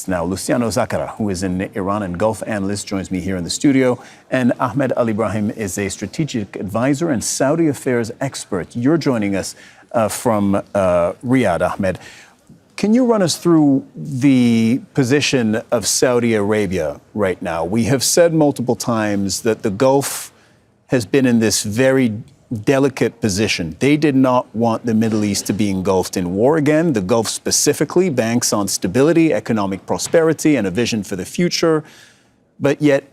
analysts. Now, Luciano Zaccara, who is an Iran and Gulf analyst, joins me here in the studio. And Ahmed Alibrahim is a strategic advisor and Saudi affairs expert. You're joining us from Riyadh, Ahmed. Can you run us through the position of Saudi Arabia right now? We have said multiple times that the Gulf has been in this very delicate position. They did not want the Middle East to be engulfed in war again. The Gulf specifically banks on stability, economic prosperity, and a vision for the future. But yet,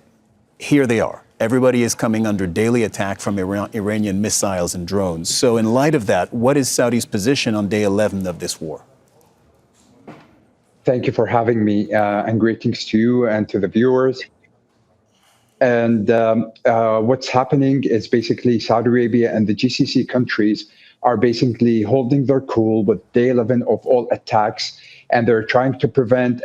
here they are. Everybody is coming under daily attack from Iranian missiles and drones. So in light of that, what is Saudi's position on day 11 of this war? Thank you for having me, and greetings to you and to the viewers. And what's happening is basically Saudi Arabia and the GCC countries are basically holding their cool with day 11 of all attacks, and they're trying to prevent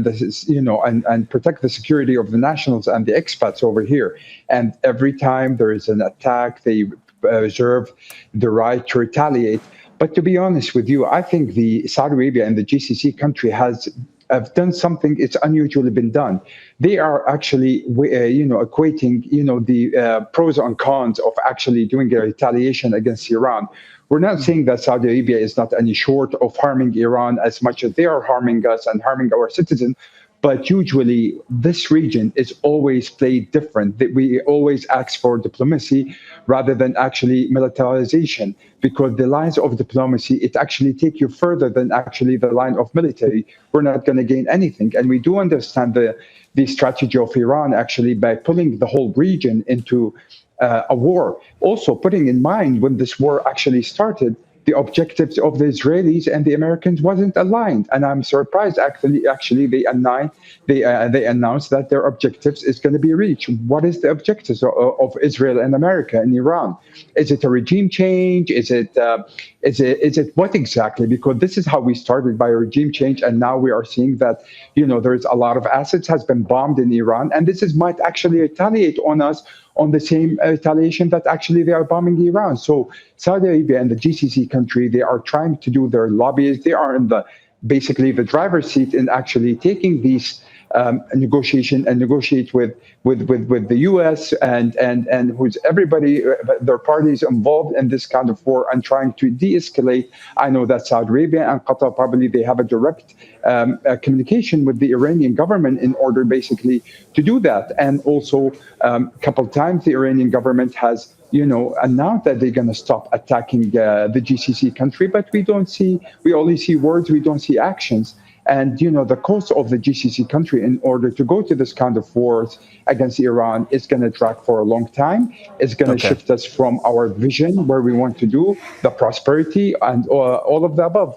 this, and protect the security of the nationals and the expats over here. And every time there is an attack, they reserve the right to retaliate. But to be honest with you, I think the Saudi Arabia and the GCC country have done something it's unusually been done. They are actually, equating, the pros and cons of actually doing a retaliation against Iran. We're not saying that Saudi Arabia is not any short of harming Iran as much as they are harming us and harming our citizens. But usually, this region is always played different. That we always ask for diplomacy rather than actually militarization, because the lines of diplomacy, it actually take you further than actually the line of military. We're not going to gain anything. And we do understand the strategy of Iran actually by pulling the whole region into a war. Also, putting in mind when this war actually started, the objectives of the Israelis and the Americans wasn't aligned, and I'm surprised. Actually, they announced that their objectives is going to be reached. What is the objectives of Israel and America and Iran? Is it a regime change? Is it what exactly? Because this is how we started, by a regime change, and now we are seeing that there's a lot of assets has been bombed in Iran, and this might actually retaliate on us on the same retaliation that actually they are bombing Iran. So Saudi Arabia and the GCC country, they are trying to do their lobbies. They are in basically the driver's seat in actually taking these negotiate with the U.S. and who's everybody, their parties involved in this kind of war and trying to de-escalate. I know that Saudi Arabia and Qatar probably they have a direct communication with the Iranian government in order basically to do that. And also a couple times the Iranian government has announced that they're going to stop attacking the GCC country, but we only see words, we don't see actions. And, the cost of the GCC country in order to go to this kind of wars against Iran is going to drag for a long time. It's going to shift us from our vision where we want to do the prosperity and all of the above.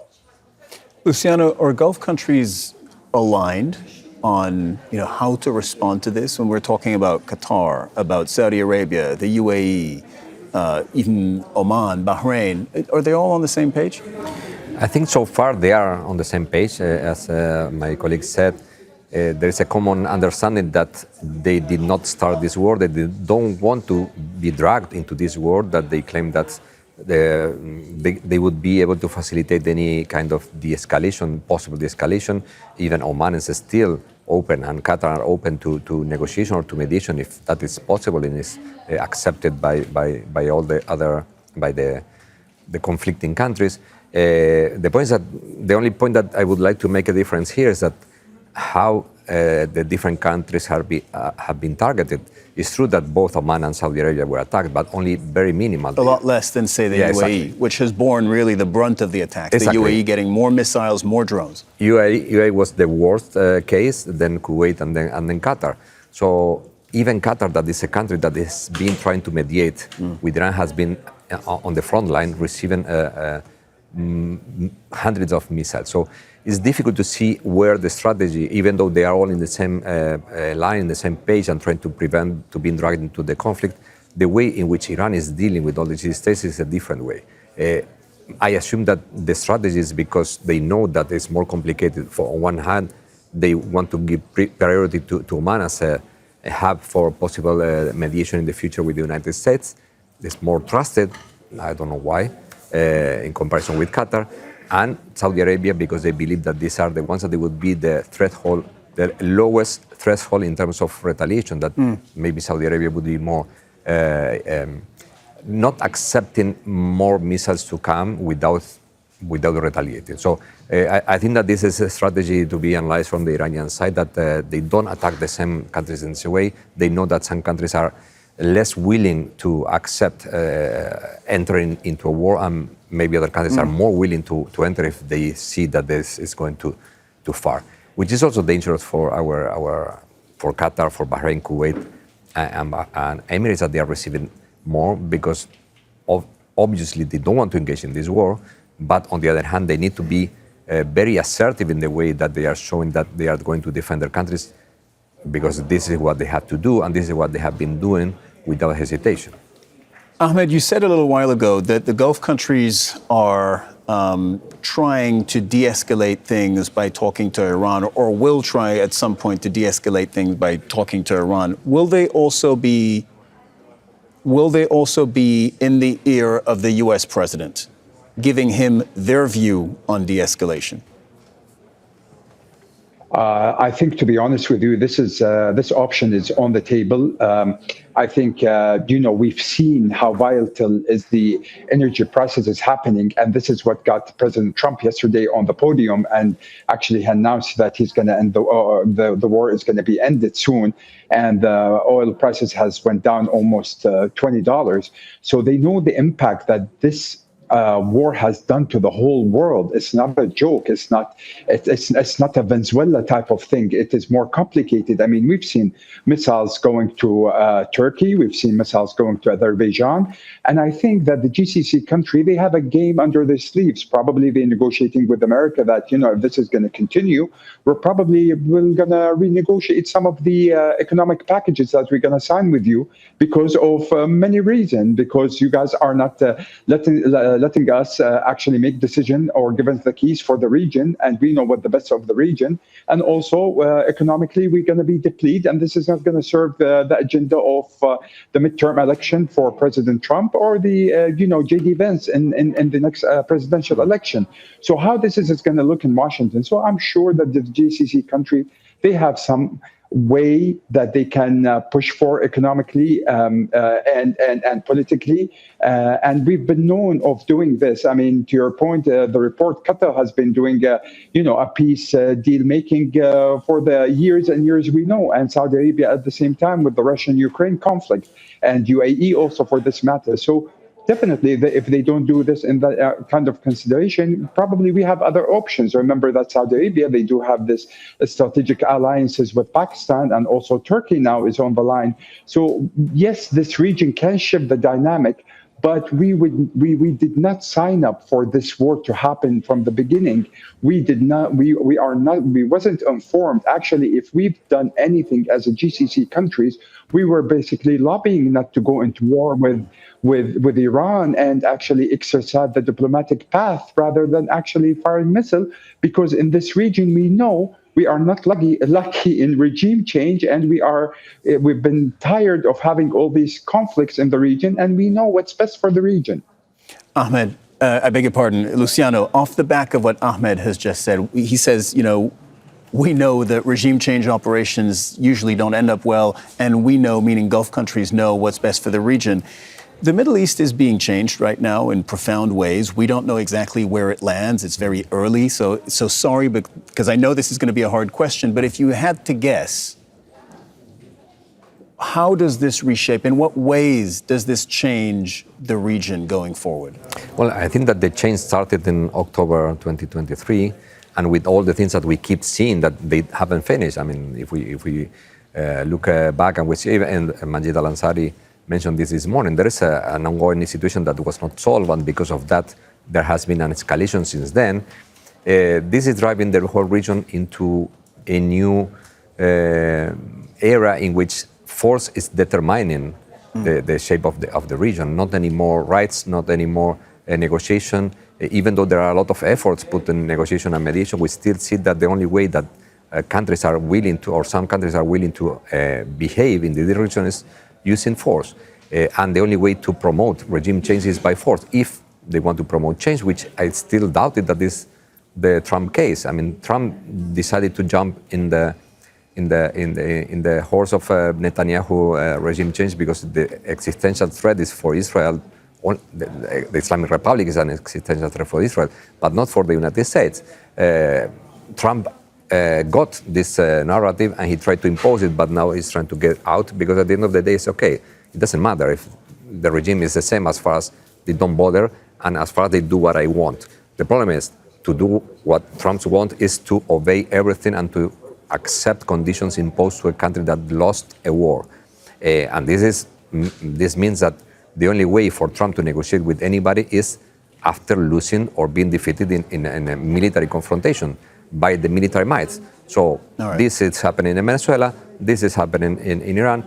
Luciano, are Gulf countries aligned on, how to respond to this? When we're talking about Qatar, about Saudi Arabia, the UAE, even Oman, Bahrain, are they all on the same page? I think so far they are on the same page. As my colleague said, there is a common understanding that they did not start this war. They don't want to be dragged into this war, that they claim that they would be able to facilitate any kind of de-escalation, possible de-escalation. Even Oman is still open, and Qatar are open to negotiation or to mediation if that is possible and is accepted by all the other, by the conflicting countries. The point is that the only point that I would like to make a difference here is that how the different countries have been targeted. It's true that both Oman and Saudi Arabia were attacked, but only very minimal. A lot less than, say, the UAE, exactly, which has borne really the brunt of the attacks. Exactly. The UAE getting more missiles, more drones. UAE was the worst case, then Kuwait, and then Qatar. So even Qatar, that is a country that has been trying to mediate with Iran, has been on the front line receiving hundreds of missiles. So it's difficult to see where the strategy, even though they are all in the same line, in the same page, and trying to prevent to being dragged into the conflict, the way in which Iran is dealing with all these states is a different way. I assume that the strategy is because they know that it's more complicated. On one hand, they want to give priority to Oman as a hub for possible mediation in the future with the United States. It's more trusted. I don't know why, in comparison with Qatar. and Saudi Arabia, because they believe that these are the ones that they would be the threshold, the lowest threshold in terms of retaliation, that maybe Saudi Arabia would be more not accepting more missiles to come without retaliating. So I think that this is a strategy to be analyzed from the Iranian side, that they don't attack the same countries in the way. They know that some countries are less willing to accept entering into a war, and maybe other countries are more willing to enter if they see that this is going too far, which is also dangerous for for Qatar, for Bahrain, Kuwait, and Emirates, that they are receiving more because obviously they don't want to engage in this war, but on the other hand, they need to be very assertive in the way that they are showing that they are going to defend their countries, because this is what they have to do, and this is what they have been doing without hesitation. Ahmed, you said a little while ago that the Gulf countries are trying to de-escalate things by talking to Iran, or will try at some point to de-escalate things by talking to Iran. Will they also be in the ear of the U.S. president, giving him their view on de-escalation? I think, to be honest with you, this option is on the table. I think, we've seen how volatile is the energy prices is happening, and this is what got President Trump yesterday on the podium and actually announced that he's going to end the war is going to be ended soon, and oil prices has went down almost $20. So they know the impact that this war has done to the whole world. It's not a joke. It's not a Venezuela type of thing. It is more complicated. I mean, we've seen missiles going to Turkey. We've seen missiles going to Azerbaijan. And I think that the GCC country, they have a game under their sleeves. Probably they're negotiating with America that, if this is going to continue, we're going to renegotiate some of the economic packages that we're going to sign with you because of many reasons, because you guys are not letting us actually make decision or give us the keys for the region, and we know what the best of the region. And also economically, we're going to be depleted, and this is not going to serve the agenda of the midterm election for President Trump or the J.D. Vance in the next presidential election. So how this is going to look in Washington? So I'm sure that the GCC country, they have some way that they can push for economically and politically, and we've been known of doing this. I mean, to your point, the report, Qatar has been doing a peace deal making for the years and years we know, and Saudi Arabia at the same time with the Russian-Ukraine conflict, and UAE also for this matter. So definitely, if they don't do this in that kind of consideration, probably we have other options. Remember that Saudi Arabia, they do have this strategic alliances with Pakistan, and also Turkey now is on the line. So yes, this region can shift the dynamic, but we did not sign up for this war to happen from the beginning. We wasn't informed. Actually, if we've done anything as a GCC countries, we were basically lobbying not to go into war with Iran and actually exercise the diplomatic path rather than actually firing missile, because in this region we know we are not lucky in regime change, and we've been tired of having all these conflicts in the region, and we know what's best for the region. Ahmed, I beg your pardon, Luciano, off the back of what Ahmed has just said, he says, we know that regime change operations usually don't end up well, and we know, meaning Gulf countries know what's best for the region. The Middle East is being changed right now in profound ways. We don't know exactly where it lands. It's very early. So sorry, because I know this is going to be a hard question, but if you had to guess, how does this reshape? In what ways does this change the region going forward? Well, I think that the change started in October 2023, and with all the things that we keep seeing that they haven't finished. I mean, if we look back and we see, and Majid Al-Ansari mentioned this morning, there is an ongoing situation that was not solved, and because of that, there has been an escalation since then. This is driving the whole region into a new era in which force is determining the shape of the region. Not anymore rights, not anymore negotiation. Even though there are a lot of efforts put in negotiation and mediation, we still see that the only way that countries are willing to, or some countries are willing to behave in the region is using force. And the only way to promote regime change is by force. If they want to promote change, which I still doubted that is the Trump case. I mean, Trump decided to jump in the horse of Netanyahu regime change because the existential threat is for Israel. The Islamic Republic is an existential threat for Israel, but not for the United States. Trump got this narrative and he tried to impose it, but now he's trying to get out because at the end of the day, it's okay. It doesn't matter if the regime is the same as far as they don't bother and as far as they do what I want. The problem is to do what Trump's want is to obey everything and to accept conditions imposed to a country that lost a war. And this means that the only way for Trump to negotiate with anybody is after losing or being defeated in a military confrontation by the military might. So this is happening in Venezuela, this is happening in Iran.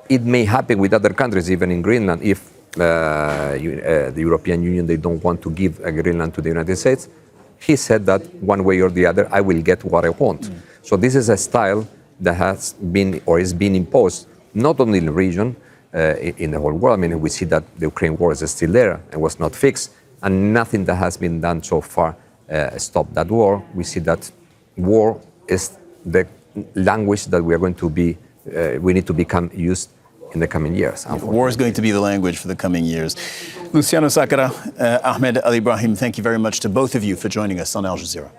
It may happen with other countries, even in Greenland, if the European Union, they don't want to give Greenland to the United States. He said that one way or the other, I will get what I want. So this is a style that has been or is being imposed, not only in the region, in the whole world. I mean, we see that the Ukraine war is still there and was not fixed, and nothing that has been done so far stopped that war. We see that war is the language that we are going to be, we need to become used in the coming years. War is going to be the language for the coming years. Luciano Zaccara, Ahmed Alibrahim, thank you very much to both of you for joining us on Al Jazeera.